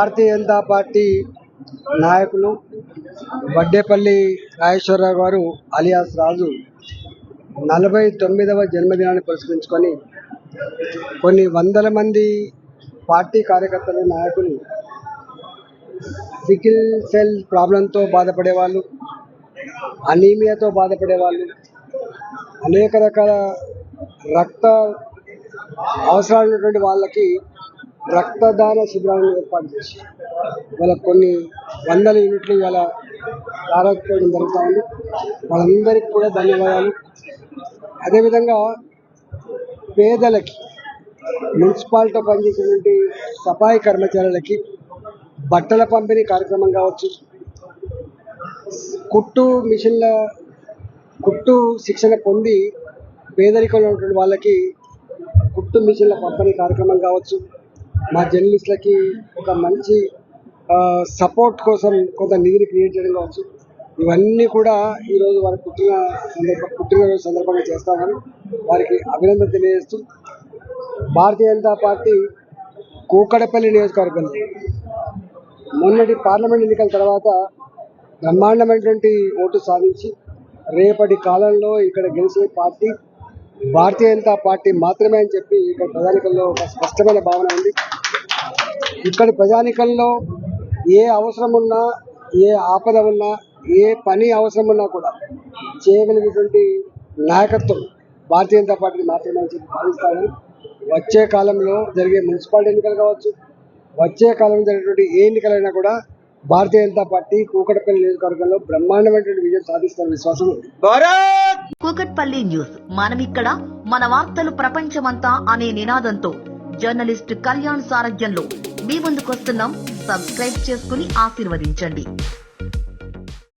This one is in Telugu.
భారతీయ జనతా పార్టీ నాయకులు వడ్డేపల్లి రాజేశ్వరరావు గారు అలియాస్ రాజు 49వ జన్మదినాన్ని పురస్కరించుకొని కొన్ని వందల మంది పార్టీ కార్యకర్తలు నాయకులు సికిల్ సెల్ ప్రాబ్లంతో బాధపడే వాళ్ళు, అనీమియాతో బాధపడే వాళ్ళు, అనేక రకాల రక్త అవసరాలు ఉన్నటువంటి వాళ్ళకి రక్తదాన శిబిరాలను ఏర్పాటు చేసి వాళ్ళకు కొన్ని వందల యూనిట్లు ఇవాళ ప్రారంభించడం జరుగుతూ ఉంది. వాళ్ళందరికీ కూడా ధన్యవాదాలు. అదేవిధంగా పేదలకి, మున్సిపాలిటీలో పనిచేసేటువంటి సఫాయి కర్మచారులకి బట్టల పంపిణీ కార్యక్రమం కావచ్చు, కుట్టు శిక్షణ పొంది పేదరికంలో ఉన్నటువంటి వాళ్ళకి కుట్టు మిషన్ల పంపిణీ కార్యక్రమం కావచ్చు, మా జర్నలిస్టులకి ఒక మంచి సపోర్ట్ కోసం కొంత నిధిని క్రియేట్ చేయడం కావచ్చు, ఇవన్నీ కూడా ఈరోజు వారి పుట్టినరోజు సందర్భంగా చేస్తామని వారికి అభినందన తెలియజేస్తూ, భారతీయ జనతా పార్టీ కూకడపల్లి నియోజకవర్గంలో మొన్నటి పార్లమెంట్ ఎన్నికల తర్వాత బ్రహ్మాండమైనటువంటి ఓటు సాధించి రేపటి కాలంలో ఇక్కడ గెలిచే పార్టీ భారతీయ జనతా పార్టీ మాత్రమే అని చెప్పి ఇక్కడ ప్రజానికంలో ఒక స్పష్టమైన భావన ఉంది. ఇక్కడి ప్రజానికంలో ఏ అవసరం ఉన్నా, ఏ ఆపద ఉన్నా, ఏ పని అవసరం ఉన్నా కూడా చేయగలిగేటువంటి నాయకత్వం భారతీయ జనతా పార్టీ మాత్రమే అని చెప్పి భావిస్తామని, వచ్చే కాలంలో జరిగే మున్సిపాలిటీ ఎన్నికలు కావచ్చు, వచ్చే కాలంలో జరిగేటువంటి ఏ ఎన్నికలైనా కూడా భారతీయ జనతా పార్టీ కూకట్పల్లి నియోజకవర్గంలో బ్రహ్మాండమైనటువంటి విజయం సాధిస్తున్న విశ్వాసం ఉంది. కూకట్పల్లి న్యూస్, మనమిక్కడ మన వార్తలు ప్రపంచమంతా అనే నినాదంతో జర్నలిస్ట్ కళ్యాణ్ సారథ్యంలో మీ ముందుకొస్తున్నాం. సబ్స్క్రైబ్ చేసుకుని ఆశీర్వదించండి.